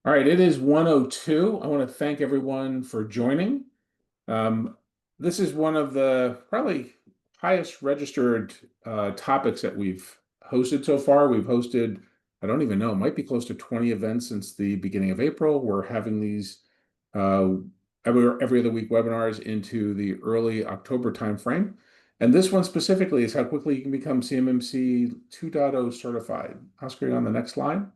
All right, it is 1:02. I want to thank everyone for joining. Um, this is one of the probably highest registered topics that we've hosted so far. We've hosted, I don't even know, it might be close to 20 events since the beginning of April. We're having these uh, every other week webinars into the early October timeframe. And this one specifically is how quickly you can become CMMC 2.0 certified. Oscar, you on the next slide.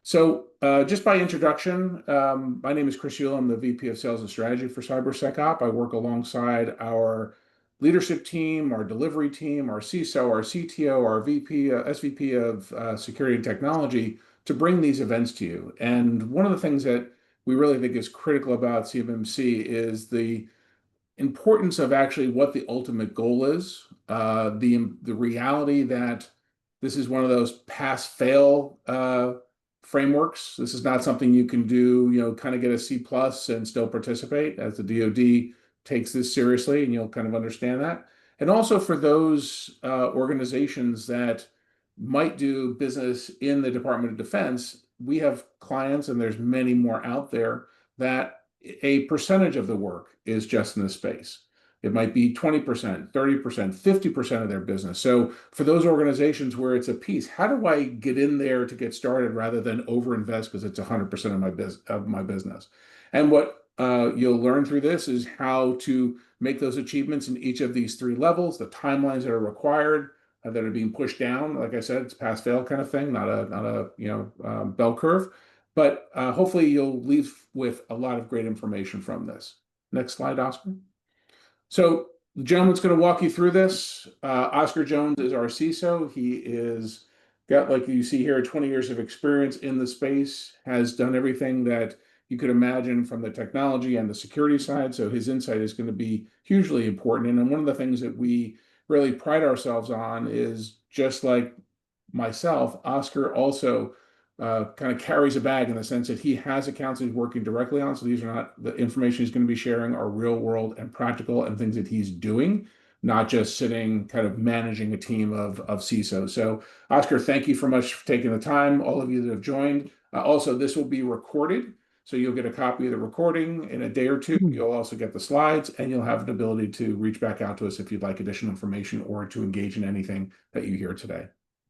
So, just by introduction, my name is Chris Yule. I'm the VP of Sales and Strategy for CyberSecOp. I work alongside our leadership team, our delivery team, our CISO, our CTO, our VP, SVP of Security and Technology to bring these events to you. And one of the things that we really think is critical about CMMC is the importance of actually what the ultimate goal is. The reality that this is one of those pass-fail frameworks. This is not something you can do, kind of get a C plus and still participate, as the DoD takes this seriously, and you'll kind of understand that. And also for those organizations that might do business in the Department of Defense, we have clients, and there's many more out there that a percentage of the work is just in the space. It might be 20%, 30%, 50% of their business. So for those organizations where it's a piece, how do I get in there to get started rather than overinvest because it's 100% of my business? And what you'll learn through this is how to make those achievements in each of these three levels, the timelines that are required, that are being pushed down. Like I said, it's pass fail kind of thing, not a bell curve. But hopefully you'll leave with a lot of great information from this. Next slide, Oscar. So the gentleman's going to walk you through this. Oscar Jones is our CISO. He is got, like you see here, 20 years of experience in the space, has done everything that you could imagine from the technology and the security side. So his insight is going to be hugely important. And one of the things that we really pride ourselves on is, just like myself, Oscar also kind of carries a bag in the sense that he has accounts he's working directly on. So these are not the information he's going to be sharing are real world and practical and things that he's doing, not just sitting kind of managing a team of CISO. So Oscar, thank you for much for taking the time. All of you that have joined. Also, this will be recorded. So you'll get a copy of the recording in a day or two. You'll also get the slides, and you'll have an ability to reach back out to us if you'd like additional information or to engage in anything that you hear today.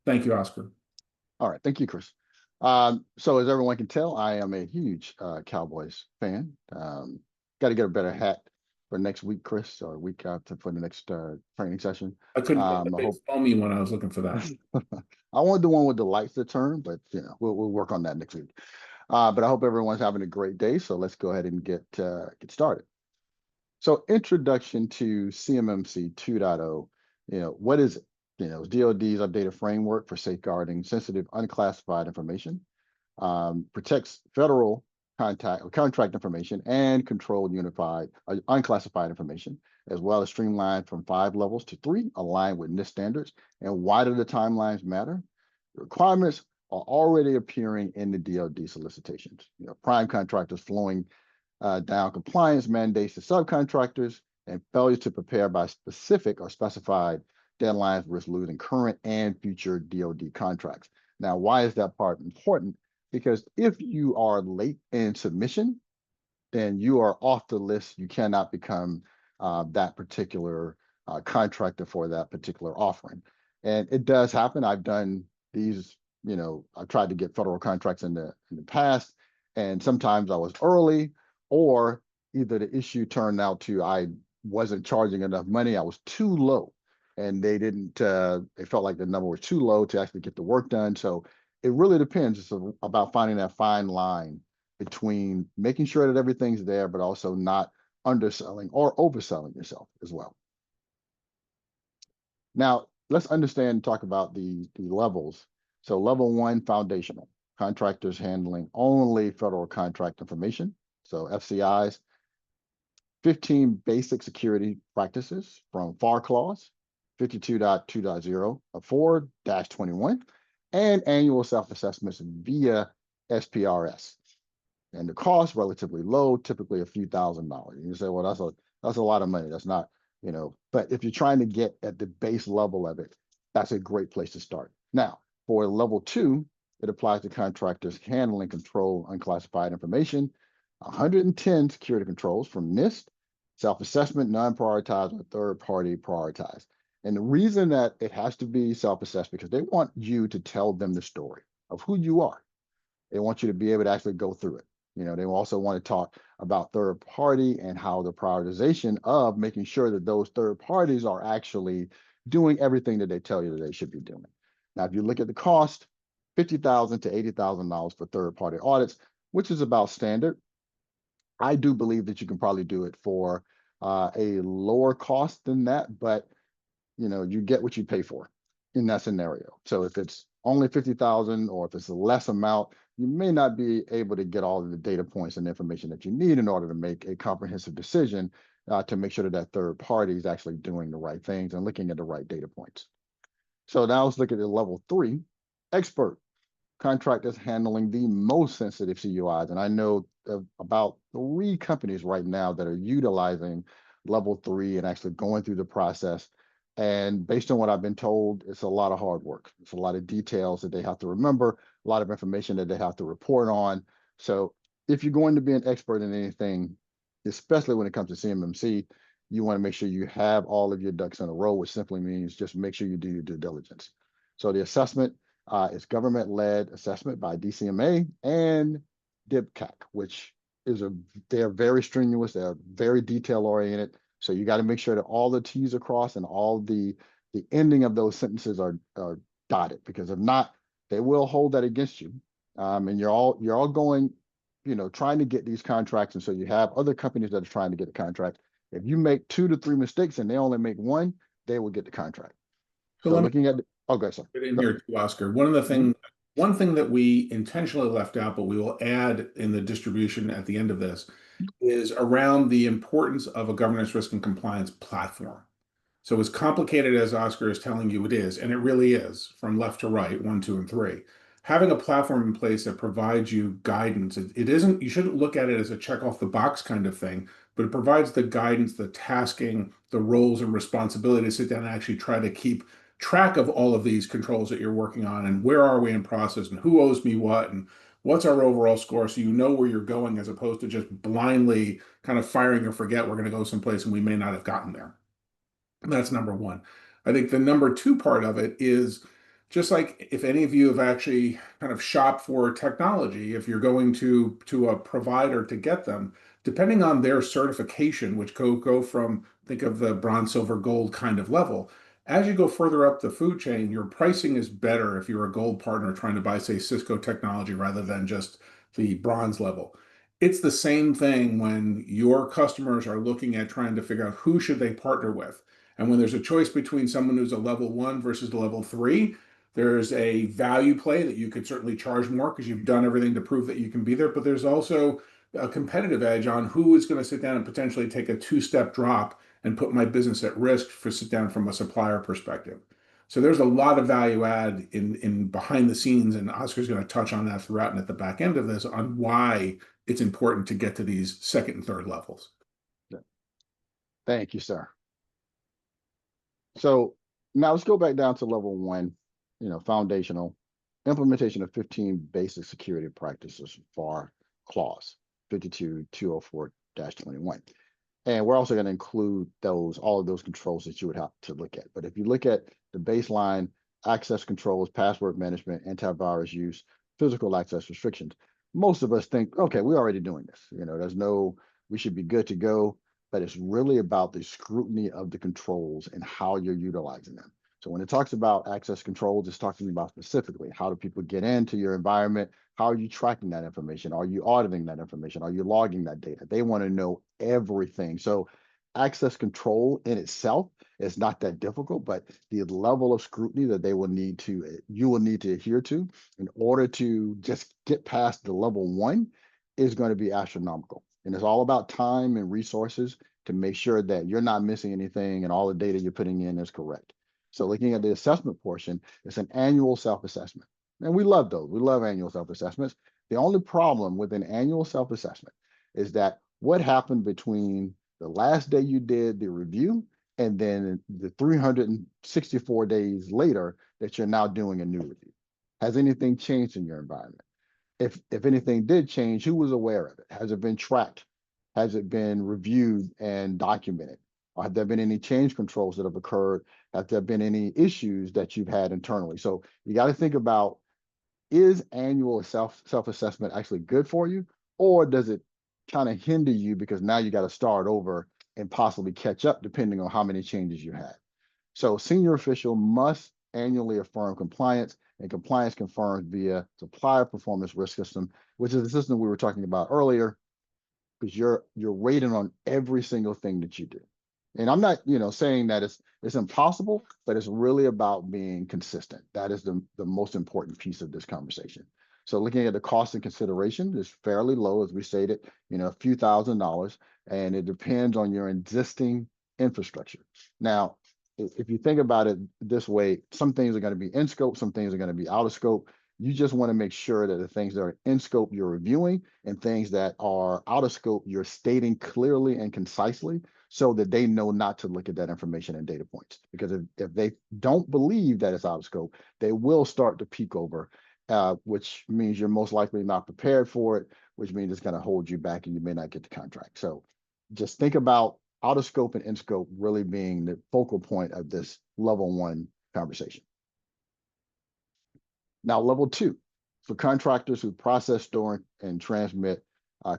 Thank you, Oscar. All right, thank you, Chris. So as everyone can tell, I am a huge Cowboys fan. Got to get a better hat for next week, Chris, or week after for the next training session. I couldn't I get the big hope foamy one. I was looking for that. I wanted the one with the lights that turn, but we'll work on that next week. But I hope everyone's having a great day. So let's go ahead and get started. So introduction to CMMC 2.0. What is it? It's DoD's updated framework for safeguarding sensitive unclassified information, protects federal contract information and controlled unified unclassified information, as well as streamlined from 5 levels to 3, aligned with NIST standards. And why do the timelines matter? The requirements are already appearing in the DoD solicitations. Prime contractors flowing down compliance mandates to subcontractors, and failure to prepare by specific or specified deadlines risk losing current and future DoD contracts. Now, why is that part important? Because if you are late in submission, then you are off the list. You cannot become that particular contractor for that particular offering. And it does happen. I've done these, I've tried to get federal contracts in the past, and sometimes I was early, or either the issue turned out to I wasn't charging enough money, I was too low, and they didn't, they felt like the number was too low to actually get the work done. So it really depends. It's about finding that fine line between making sure that everything's there, but also not underselling or overselling yourself as well. Now, let's understand and talk about the levels. So level 1, foundational, contractors handling only federal contract information. So FCIs, 15 basic security practices from FAR clause, 52.2.0 of 4-21, and annual self-assessments via SPRS. And the cost relatively low, typically a few $1,000s. And you say, well, that's a lot of money. That's not, but if you're trying to get at the base level of it, that's a great place to start. Now, for level 2, It applies to contractors handling control unclassified information, 110 security controls from NIST, self-assessment, non-prioritized, or third-party prioritized. And the reason that it has to be self-assessed because they want you to tell them the story of who you are. They want you to be able to actually go through it. They also want to talk about third party and how the prioritization of making sure that those third parties are actually doing everything that they tell you that they should be doing. Now, if you look at the cost, $50,000 to $80,000 for third party audits, which is about standard. I do believe that you can probably do it for a lower cost than that, but you get what you pay for in that scenario. So if it's only 50,000 or if it's a less amount, you may not be able to get all of the data points and information that you need in order to make a comprehensive decision to make sure that that third party is actually doing the right things and looking at the right data points. So now let's look at the level 3, expert. Contractors handling the most sensitive CUIs. And I know of about 3 companies right now that are utilizing level 3 and actually going through the process. And based on what I've been told, it's a lot of hard work. It's a lot of details that they have to remember, a lot of information that they have to report on. So if you're going to be an expert in anything, especially when it comes to CMMC, you want to make sure you have all of your ducks in a row, which simply means just make sure you do your due diligence. So the assessment is government-led assessment by DCMA and DIBCAC, which they're very strenuous, they're very detail-oriented. So you got to make sure that all the T's are crossed and all the ending of those sentences are dotted, because if not, they will hold that against you. And you're all going, trying to get these contracts. And so you have other companies that are trying to get a contract. If you make 2 to 3 mistakes and they only make 1, they will get the contract. So So let me looking at, okay, sorry. get in here too, Oscar. One thing that we intentionally left out, but we will add in the distribution at the end of this, is around the importance of a governance, risk, and compliance platform. So as complicated as Oscar is telling you it is, and it really is, from left to right, 1, 2, and 3, having a platform in place that provides you guidance, it isn't, you shouldn't look at it as a check off the box kind of thing, but it provides the guidance, the tasking, the roles and responsibility to sit down and actually try to keep track of all of these controls that you're working on, and where are we in process, and who owes me what, and what's our overall score, so you know where you're going, as opposed to just blindly kind of firing or forget we're going to go someplace and we may not have gotten there. That's number one. I think the number 2 part of it is just like if any of you have actually kind of shopped for technology, if you're going to a provider to get them, depending on their certification, which go from, think of the bronze, silver, gold kind of level. As you go further up the food chain, your pricing is better if you're a gold partner trying to buy, say, Cisco technology rather than just the bronze level. It's the same thing when your customers are looking at trying to figure out who should they partner with. And when there's a choice between someone who's a level 1 versus a level 3, there's a value play that you could certainly charge more because you've done everything to prove that you can be there. But there's also a competitive edge on who is going to sit down and potentially take a 2-step drop and put my business at risk for sit down from a supplier perspective. So there's a lot of value add in behind the scenes, and Oscar's going to touch on that throughout and at the back end of this on why it's important to get to these second and third levels. Thank you, sir. So now let's go back down to level 1, foundational implementation of 15 basic security practices for clause 52204-21. And we're also going to include all of those controls that you would have to look at. But if you look at the baseline, access controls, password management, antivirus use, physical access restrictions, most of us think, okay, we're already doing this. We should be good to go. But it's really about the scrutiny of the controls and how you're utilizing them. So when it talks about access controls, it's talking about specifically how do people get into your environment? How are you tracking that information? Are you auditing that information? Are you logging that data? They want to know everything. So access control in itself is not that difficult, but the level of scrutiny that you will need to adhere to in order to just get past the level 1 is going to be astronomical. And it's all about time and resources to make sure that you're not missing anything and all the data you're putting in is correct. So looking at the assessment portion, it's an annual self-assessment. And we love those. We love annual self-assessments. The only problem with an annual self-assessment is that what happened between the last day you did the review and then the 364 days later that you're now doing a new review. Has anything changed in your environment? If anything did change, who was aware of it? Has it been tracked? Has it been reviewed and documented? Or have there been any change controls that have occurred? Have there been any issues that you've had internally? So you got to think about, is annual self-assessment actually good for you, or does it kind of hinder you because now you got to start over and possibly catch up depending on how many changes you had? So senior official must annually affirm compliance, and compliance confirmed via supplier performance risk system, which is the system we were talking about earlier, because you're rated on every single thing that you do. And I'm not, saying that it's impossible, but it's really about being consistent. That is the most important piece of this conversation. So looking at the cost and consideration is fairly low, as we stated, a few $1,000s, and it depends on your existing infrastructure. Now, if you think about it this way, some things are going to be in scope, some things are going to be out of scope. You just want to make sure that the things that are in scope you're reviewing, and things that are out of scope you're stating clearly and concisely, so that they know not to look at that information and data points. Because if they don't believe that it's out of scope, they will start to peek over, which means you're most likely not prepared for it, which means it's going to hold you back and you may not get the contract. So just think about out of scope and in scope really being the focal point of this level 1 conversation. Now, level 2, for contractors who process, store, and transmit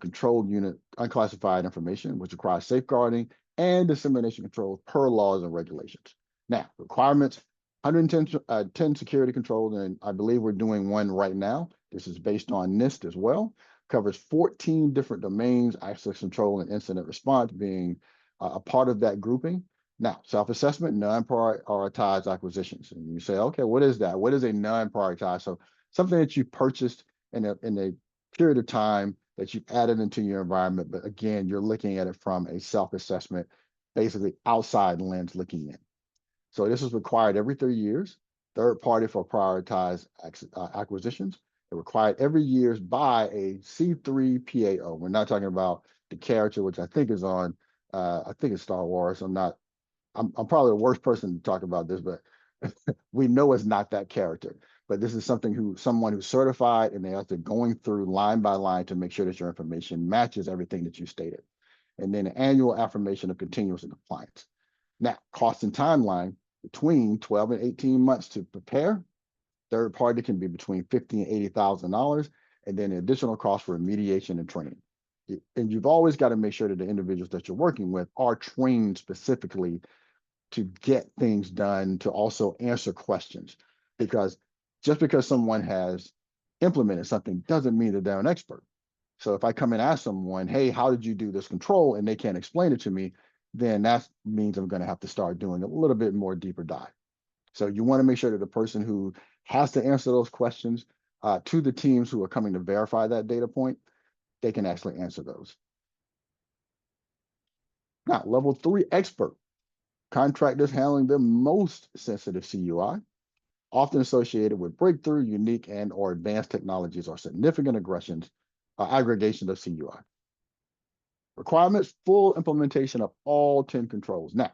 controlled unit unclassified information, which requires safeguarding and dissemination controls per laws and regulations. Now, requirements: 110 security controls, and I believe we're doing one right now. This is based on NIST as well. Covers 14 different domains, access control and incident response being a part of that grouping. Now, self-assessment, non-prioritized acquisitions. And you say, okay, what is that? What is a non-prioritized? So something that you purchased in a period of time that you've added into your environment, but again, you're looking at it from a self-assessment, basically outside lens looking in. So this is required every 3 years. Third party for prioritized acquisitions. It required every year by a C3 PAO. We're not talking about the character, which I think is on, I think it's Star Wars. I'm probably the worst person to talk about this, but we know it's not that character. But this is someone who's certified, and they have to going through line by line to make sure that your information matches everything that you stated. And then an annual affirmation of continuous compliance. Now, cost and timeline: between 12 and 18 months to prepare. Third party can be between $50,000 and $80,000, and then the additional cost for remediation and training. And you've always got to make sure that the individuals that you're working with are trained specifically to get things done, to also answer questions. Because just because someone has implemented something doesn't mean that they're an expert. So if I come and ask someone, hey, how did you do this control? And they can't explain it to me, then that means I'm going to have to start doing a little bit more deeper dive. So you want to make sure that the person who has to answer those questions to the teams who are coming to verify that data point, they can actually answer those. Now, level 3 expert. Contractors handling the most sensitive CUI, often associated with breakthrough, unique, and or advanced technologies or significant aggregation of CUI. Requirements: full implementation of all 10 controls. Now,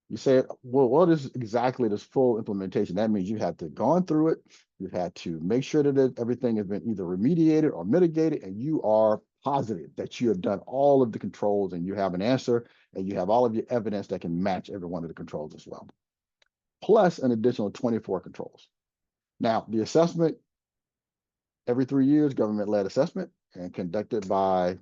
you say, well, what is exactly this full implementation? That means you have to gone through it. You've had to make sure that everything has been either remediated or mitigated, and you are positive that you have done all of the controls, and you have an answer, and you have all of your evidence that can match every one of the controls as well. Plus an additional 24 controls. Now, the assessment, every 3 years, government-led assessment, and conducted by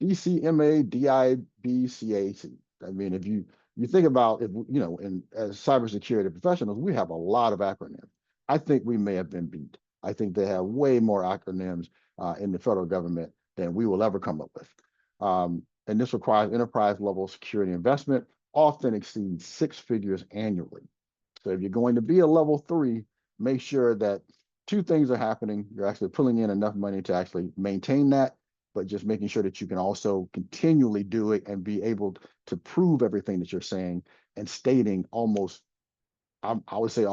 DCMA, DIBCAC. I mean, if you think about, as cybersecurity professionals, we have a lot of acronyms. I think we may have been beat. I think they have way more acronyms in the federal government than we will ever come up with. And this requires enterprise-level security investment, often exceeds 6 figures annually. So if you're going to be a level 3, make sure that 2 things are happening. You're actually pulling in enough money to actually maintain that, but just making sure that you can also continually do it and be able to prove everything that you're saying and stating almost, I would say,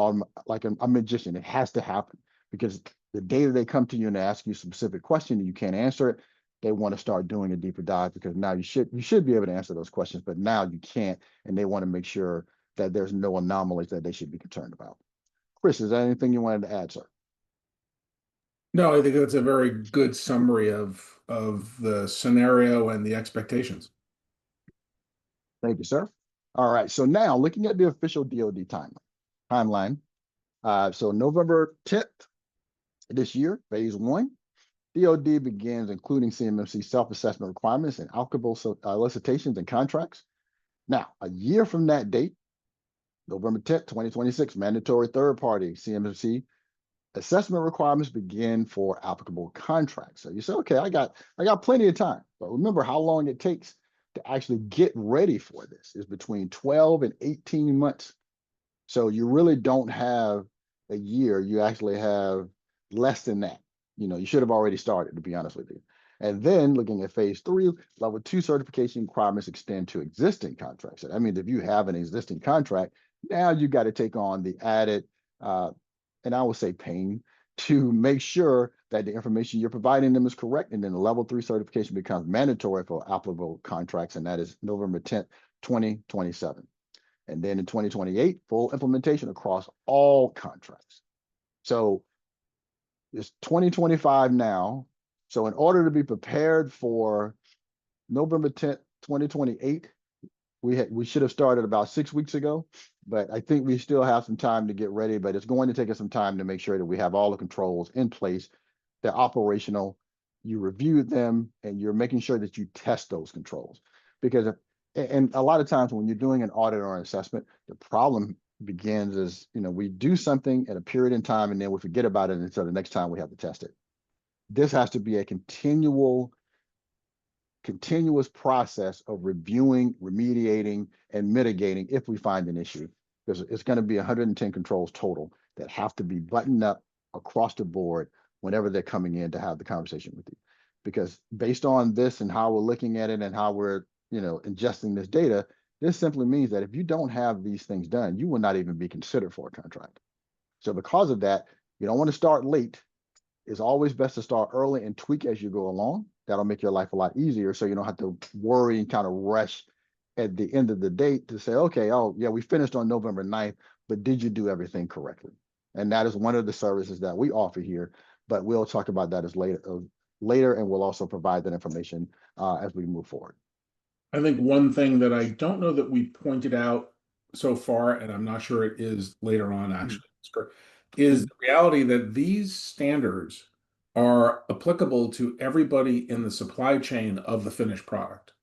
like a magician. It has to happen, because the day that they come to you and ask you a specific question and you can't answer it, they want to start doing a deeper dive, because now you should be able to answer those questions, but now you can't, and they want to make sure that there's no anomalies that they should be concerned about. Chris, is there anything you wanted to add, sir? No, I think that's a very good summary of the scenario and the expectations. Thank you, sir. All right. So now looking at the official DoD timeline. So November 10th this year, phase one, DoD begins including CMMC self-assessment requirements and applicable solicitations and contracts. Now, a year from that date, November 10th, 2026, mandatory third-party CMMC assessment requirements begin for applicable contracts. So you say, okay, I got plenty of time. But remember how long it takes to actually get ready for this is between 12 and 18 months. So you really don't have a year. You actually have less than that. You should have already started, to be honest with you. And then looking at phase three, level two certification requirements extend to existing contracts. So that means if you have an existing contract, now you got to take on the added, and I would say pain, to make sure that the information you're providing them is correct. And then the level three certification becomes mandatory for applicable contracts, and that is November 10th, 2027. And then in 2028, full implementation across all contracts. So it's 2025 now. So in order to be prepared for November 10th, 2028, we should have started about 6 weeks ago, but I think we still have some time to get ready, but it's going to take us some time to make sure that we have all the controls in place. They're operational, you reviewed them, and you're making sure that you test those controls. Because and a lot of times when you're doing an audit or an assessment, the problem begins as, we do something at a period in time and then we forget about it until the next time we have to test it. This has to be a continuous process of reviewing, remediating, and mitigating if we find an issue. Because it's going to be 110 controls total that have to be buttoned up across the board whenever they're coming in to have the conversation with you. Because based on this and how we're looking at it and how we're, ingesting this data, this simply means that if you don't have these things done, you will not even be considered for a contract. So because of that, you don't want to start late. It's always best to start early and tweak as you go along. That'll make your life a lot easier so you don't have to worry and kind of rush at the end of the date to say, okay, oh yeah, we finished on November 9th, but did you do everything correctly? And that is one of the services that we offer here, but we'll talk about that as later, and we'll also provide that information as we move forward. I think one thing that I don't know that we pointed out so far, and I'm not sure it is later on actually, is Mhm. the reality that these standards are applicable to everybody in the supply chain of the finished product.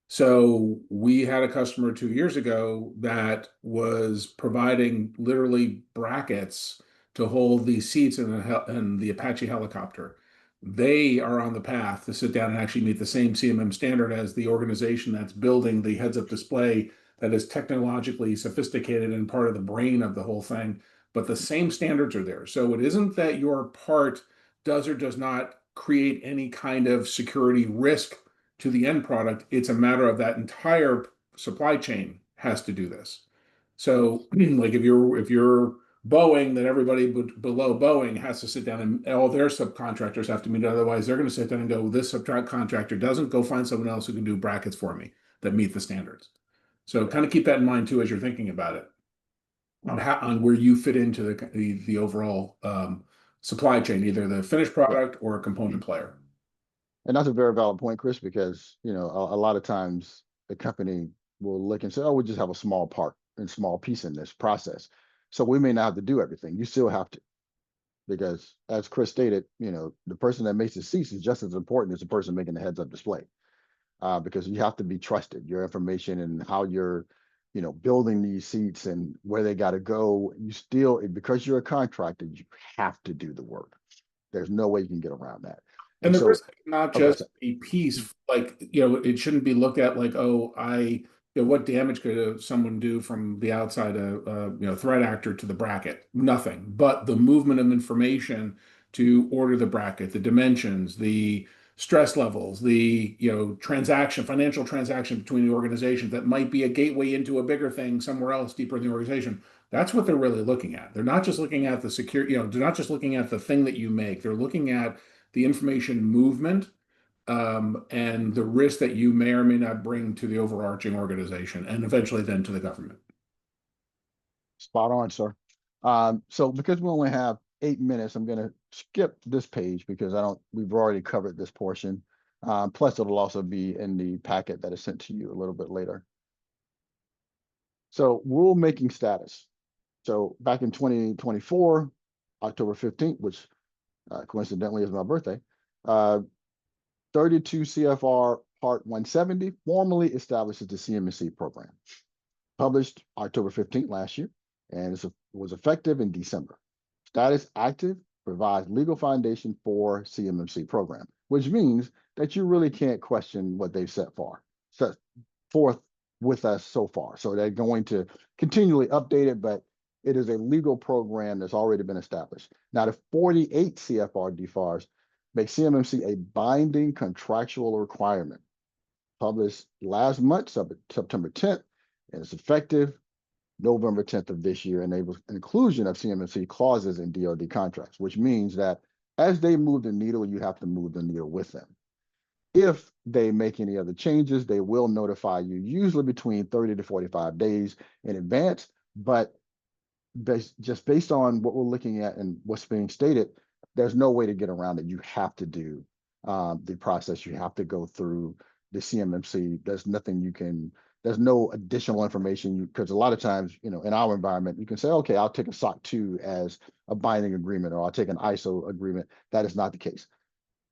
So we had a customer 2 years ago that was providing literally brackets to hold these seats in the Apache helicopter. They are on the path to sit down and actually meet the same CMM standard as the organization that's building the heads-up display that is technologically sophisticated and part of the brain of the whole thing. But the same standards are there. So it isn't that your part does or does not create any kind of security risk to the end product. It's a matter of that entire supply chain has to do this. So, like if you're Boeing, then everybody below Boeing has to sit down and all their subcontractors have to meet. Otherwise, they're going to sit down and go, "This subcontractor doesn't go find someone else who can do brackets for me that meet the standards." So, kind of keep that in mind too as you're thinking about it on where you fit into the overall supply chain, either the finished Yeah. product or a component player. And that's a very valid point, Chris, because a lot of times the company will look and say, "Oh, we just have a small part and small piece in this process, so we may not have to do everything." You still have to, because as Chris stated, the person that makes the seats is just as important as the person making the heads-up display, because you have to be trusted. Your information and how you're, building these seats and where they got to go. You still, because you're a contractor, you have to do the work. There's no way you can get around that. And And the so, risk is not okay, just a piece, like, it shouldn't be looked at like, oh, what damage could someone do from the outside, threat actor to the bracket? Nothing, but the movement of information to order the bracket, the dimensions, the stress levels, the, financial transaction between the organizations that might be a gateway into a bigger thing somewhere else deeper in the organization. That's what they're really looking at. They're not just looking at the security, they're not just looking at the thing that you make. They're looking at the information movement and the risk that you may or may not bring to the overarching organization and eventually then to the government. spot on, sir. So because we only have 8 minutes, I'm going to skip this page because we've already covered this portion. Plus, it'll also be in the packet that is sent to you a little bit later. So rulemaking status. So back in 2024, October 15th, which coincidentally is my birthday, 32 CFR Part 170 formally establishes the CMMC program. Published October 15th last year, and it was effective in December. Status active provides legal foundation for CMMC program, which means that you really can't question what they've set forth with us so far. So they're going to continually update it, but it is a legal program that's already been established. Now, the 48 CFR DFARS make CMMC a binding contractual requirement. Published last month, September 10th, and it's effective November 10th of this year, enables inclusion of CMMC clauses in DoD contracts, which means that as they move the needle, you have to move the needle with them. If they make any other changes, they will notify you, usually between 30 to 45 days in advance, but just based on what we're looking at and what's being stated, there's no way to get around it. You have to do the process. You have to go through the CMMC. There's no additional information because a lot of times, in our environment, you can say, okay, I'll take a SOC 2 as a binding agreement, or I'll take an ISO agreement. That is not the case.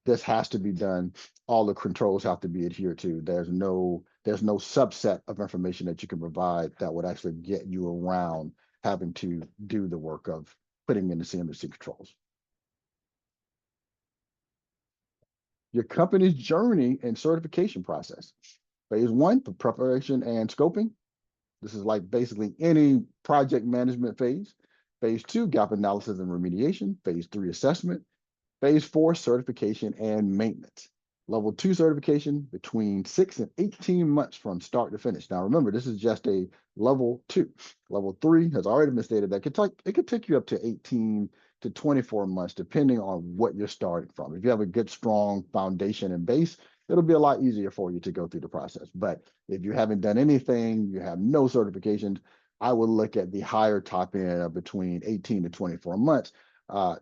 This has to be done. All the controls have to be adhered to. There's no subset of information that you can provide that would actually get you around having to do the work of putting in the CMMC controls. Your company's journey and certification process. Phase 1, for preparation and scoping. This is like basically any project management phase. Phase 2, gap analysis and remediation. Phase 3, assessment. Phase 4, certification and maintenance. Level 2 certification between 6 and 18 months from start to finish. Now, remember, this is just a level 2. Level 3 has already been stated that it could take you up to 18 to 24 months, depending on what you're starting from. If you have a good, strong foundation and base, it'll be a lot easier for you to go through the process. But if you haven't done anything, you have no certifications, I would look at the higher top end of between 18 to 24 months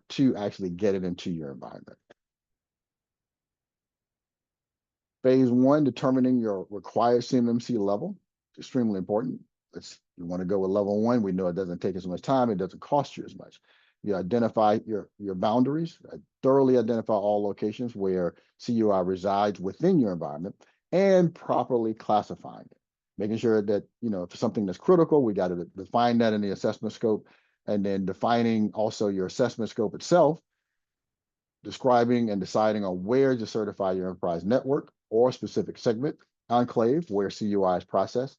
to actually get it into your environment. Phase 1, determining your required CMMC level. Extremely important. You want to go with level 1. We know it doesn't take as much time. It doesn't cost you as much. You identify your boundaries, thoroughly identify all locations where CUI resides within your environment, and properly classifying it. Making sure that, if something that's critical, we got to define that in the assessment scope, and then defining also your assessment scope itself, describing and deciding on where to certify your enterprise network or specific segment, enclave where CUI is processed,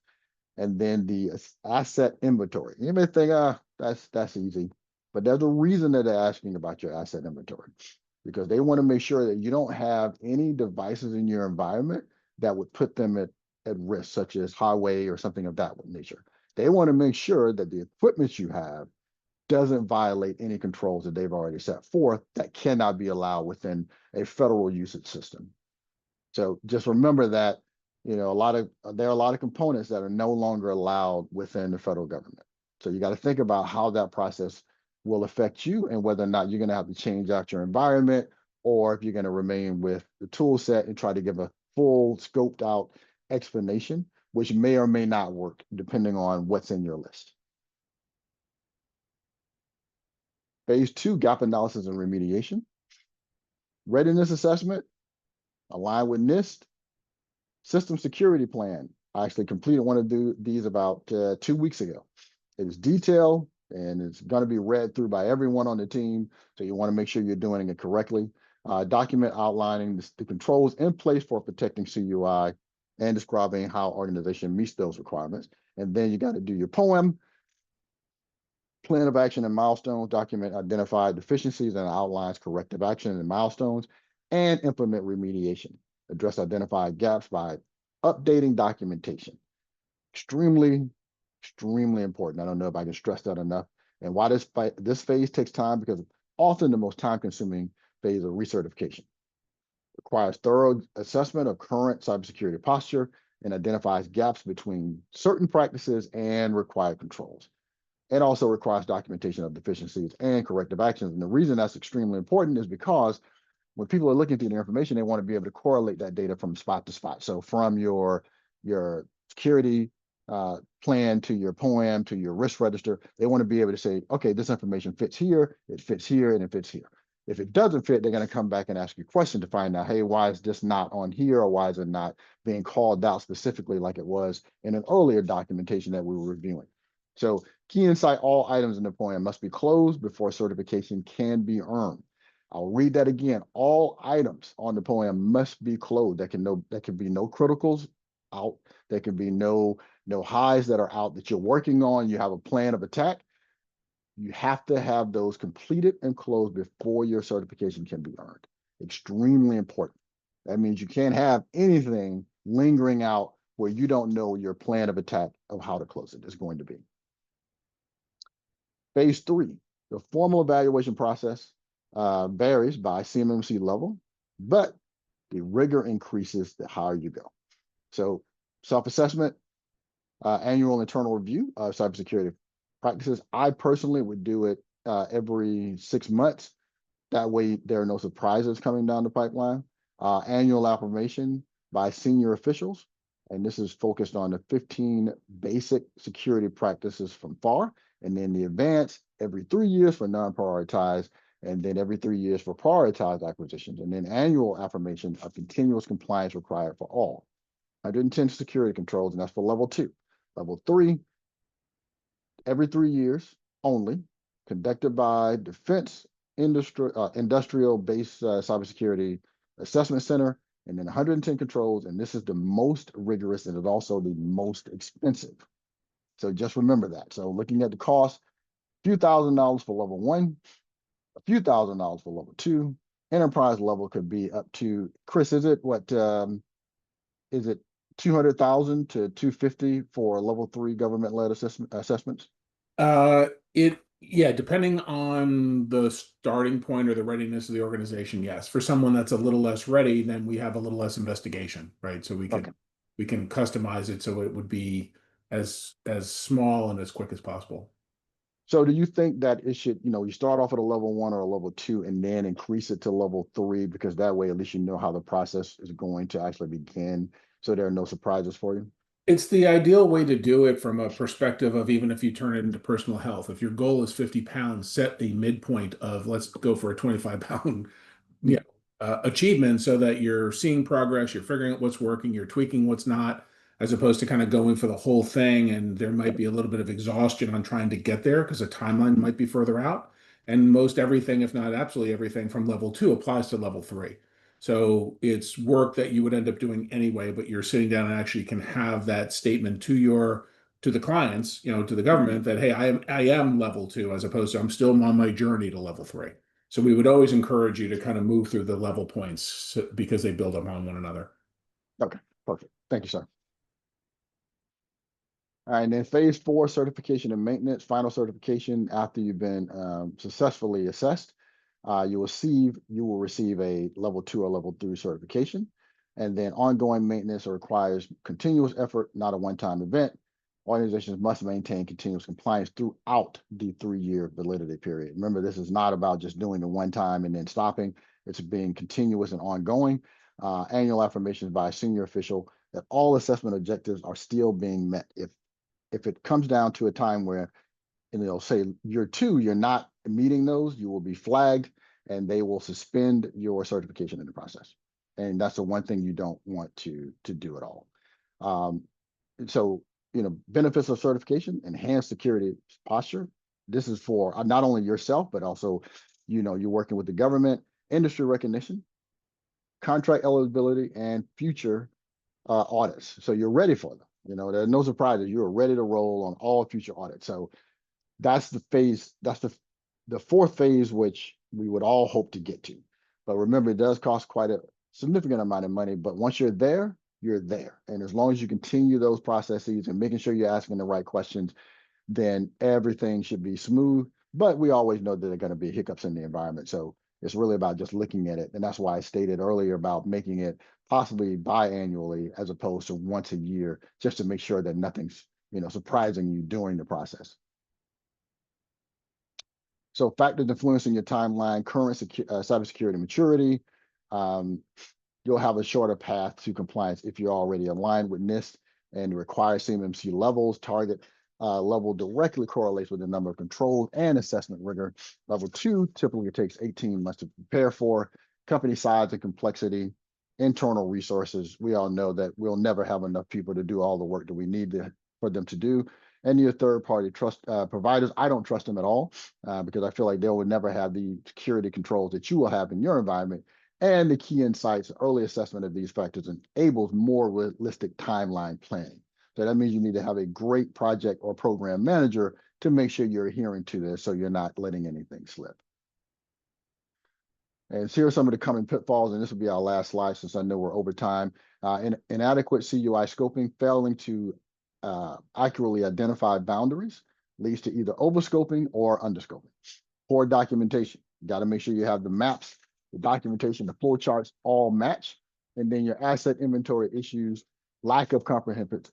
and then the asset inventory. You may think, that's easy, but there's a reason that they're asking about your asset inventory, because they want to make sure that you don't have any devices in your environment that would put them at risk, such as highway or something of that nature. They want to make sure that the equipment you have doesn't violate any controls that they've already set forth that cannot be allowed within a federal usage system. So just remember that, there are a lot of components that are no longer allowed within the federal government. So you got to think about how that process will affect you and whether or not you're going to have to change out your environment, or if you're going to remain with the tool set and try to give a full scoped out explanation, which may or may not work depending on what's in your list. Phase 2, gap analysis and remediation. Readiness assessment, align with NIST. System security plan. I actually completed one of these about 2 weeks ago. It was detailed, and it's going to be read through by everyone on the team. So you want to make sure you're doing it correctly. Document outlining the controls in place for protecting CUI and describing how organization meets those requirements. And then you got to do your POEM, plan of action and milestones, document identified deficiencies and outlines corrective action and milestones, and implement remediation. Address identified gaps by updating documentation. Extremely, extremely important. I don't know if I can stress that enough. And why this phase takes time, because often the most time-consuming phase of recertification. Requires thorough assessment of current cybersecurity posture and identifies gaps between certain practices and required controls. It also requires documentation of deficiencies and corrective actions. And the reason that's extremely important is because when people are looking through the information, they want to be able to correlate that data from spot to spot. So from your security plan to your POAM to your risk register, they want to be able to say, okay, this information fits here, it fits here, and it fits here. If it doesn't fit, they're going to come back and ask you questions to find out, hey, why is this not on here, or why is it not being called out specifically like it was in an earlier documentation that we were reviewing? So key insight, all items in the POAM must be closed before certification can be earned. I'll read that again. All items on the POAM must be closed. There can be no criticals out. There can be no highs that are out that you're working on. You have a plan of attack. You have to have those completed and closed before your certification can be earned. Extremely important. That means you can't have anything lingering out where you don't know your plan of attack of how to close it is going to be. Phase 3, the formal evaluation process varies by CMMC level, but the rigor increases the higher you go. So self-assessment, annual internal review of cybersecurity practices. I personally would do it every 6 months. That way there are no surprises coming down the pipeline. Annual affirmation by senior officials. And this is focused on the 15 basic security practices from FAR. And then the advanced every 3 years for non-prioritized, and then every 3 years for prioritized acquisitions. And then annual affirmation of continuous compliance required for all. 110 security controls, and that's for level 2. Level 3, every 3 years only, conducted by Defense Industrial-Based Cybersecurity Assessment Center, and then 110 controls, and this is the most rigorous and is also the most expensive. So just remember that. So looking at the cost, a few $1,000s for level 1, a few $1,000s for level 2. Enterprise level could be up to, Chris, is it 200,000 to 250 for level 3 government-led assessments? Yeah, depending on the starting point or the readiness of the organization, yes. For someone that's a little less ready, then we have a little less investigation, right? So we Okay. can customize it so it would be as small and as quick as possible. So do you think that it should, you start off at a level 1 or a level 2 and then increase it to level 3, because that way at least you know how the process is going to actually begin, so there are no surprises for you? It's the ideal way to do it from a perspective of, even if you turn it into personal health. If your goal is 50 pounds, set a midpoint of, let's go for a 25-pound Mm. achievement, so that you're seeing progress, you're figuring out what's working, you're tweaking what's not, as opposed to kind of going for the whole thing. And there might be a little bit of exhaustion on trying to get there because the timeline might be further out. And most everything, if not absolutely everything from level 2 applies to level 3. So it's work that you would end up doing anyway, but you're sitting down and actually can have that statement to the clients, to the government, that, hey, I am level 2, as opposed to I'm still on my journey to level 3. So we would always encourage you to kind of move through the level points, because they build upon one another. Okay, perfect. Thank you, sir. All right, and then phase 4, certification and maintenance, final certification after you've been successfully assessed. You will receive a level 2 or level 3 certification. And then ongoing maintenance requires continuous effort, not a one-time event. Organizations must maintain continuous compliance throughout the 3-year validity period. Remember, this is not about just doing the one time and then stopping. It's being continuous and ongoing. Annual affirmations by a senior official that all assessment objectives are still being met. If it comes down to a time where, and they'll say year 2, you're not meeting those, you will be flagged and they will suspend your certification in the process. And that's the one thing you don't want to do at all. So, benefits of certification: enhanced security posture. This is for not only yourself, but also, you're working with the government, industry recognition, contract eligibility, and future audits. So you're ready for them. There are no surprises. You are ready to roll on all future audits. So that's the phase. That's the 4th phase, which we would all hope to get to. But remember, it does cost quite a significant amount of money. But once you're there, you're there. And as long as you continue those processes and making sure you're asking the right questions, then everything should be smooth. But we always know that there are going to be hiccups in the environment. So it's really about just looking at it. And that's why I stated earlier about making it possibly biannually as opposed to once a year, just to make sure that nothing's, surprising you during the process. So factors influencing your timeline, current cybersecurity maturity. Um, you'll have a shorter path to compliance if you're already aligned with NIST and require CMMC levels. Target level directly correlates with the number of controls and assessment rigor. Level 2 typically takes 18 months to prepare for. Company size and complexity, internal resources. We all know that we'll never have enough people to do all the work that we need for them to do. And your third-party trust providers, I don't trust them at all because I feel like they will never have the security controls that you will have in your environment. And the key insights, early assessment of these factors enables more realistic timeline planning. So that means you need to have a great project or program manager to make sure you're adhering to this so you're not letting anything slip. And here are some of the common pitfalls, and this will be our last slide since I know we're over time. Inadequate CUI scoping, failing to accurately identify boundaries leads to either overscoping or underscoping. Poor documentation. You got to make sure you have the maps, the documentation, the flow charts all match. And then your asset inventory issues, lack of comprehensive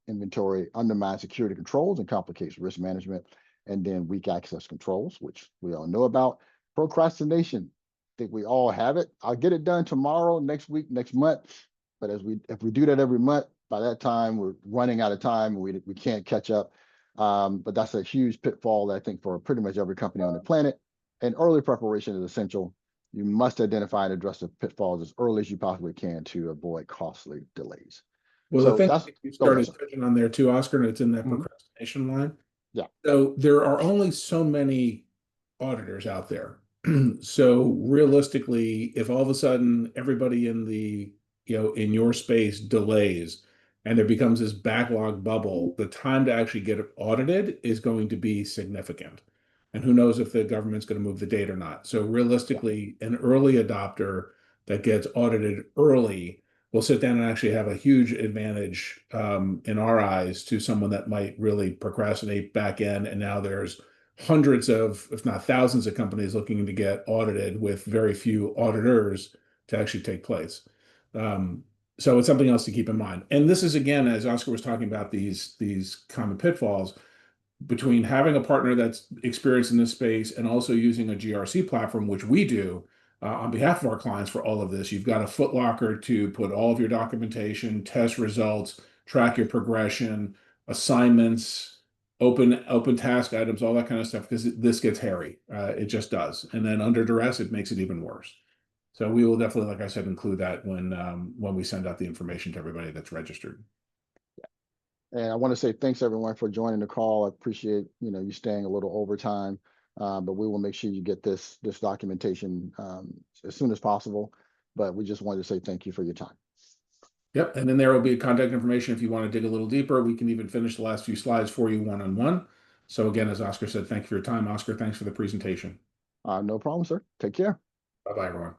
inventory undermines security controls and complicates risk management. And then weak access controls, which we all know about. Procrastination. I think we all have it. I'll get it done tomorrow, next week, next month. But if we do that every month, by that time we're running out of time. We can't catch up. But that's a huge pitfall that I think for pretty much every company on the planet. And early preparation is essential. You must identify and address the pitfalls as early as you possibly can to avoid costly delays. Well, the So thing that's you go ahead, started sir. touching on there too, Oscar, and it's in that Mhm. procrastination line. Yeah, So there are only so many auditors out there. So realistically, if all of a sudden everybody in the, in your space delays and there becomes this backlog bubble, the time to actually get it audited is going to be significant. And who knows if the government's going to move the date or not. So yeah, realistically, an early adopter that gets audited early will sit down and actually have a huge advantage in our eyes to someone that might really procrastinate back in. And now there's hundreds of, if not thousands of companies looking to get audited with very few auditors to actually take place. So it's something else to keep in mind. And this is, again, as Oscar was talking about, these common pitfalls between having a partner that's experienced in this space and also using a GRC platform, which we do on behalf of our clients for all of this. You've got a footlocker to put all of your documentation, test results, track your progression, assignments, open task items, all that kind of stuff, because this gets hairy. It just does. And then under duress, it makes it even worse. So we will definitely, like I said, include that when we send out the information to everybody that's registered. and I want to say thanks everyone for joining the call. I appreciate you staying a little overtime, but we will make sure you get this documentation as soon as possible. But we just wanted to say thank you for your time. Yep. And then there will be contact information if you want to dig a little deeper. We can even finish the last few slides for you one-on-one. So again, as Oscar said, thank you for your time. Oscar, thanks for the presentation. No problem, sir. Take care. Bye-bye, everyone.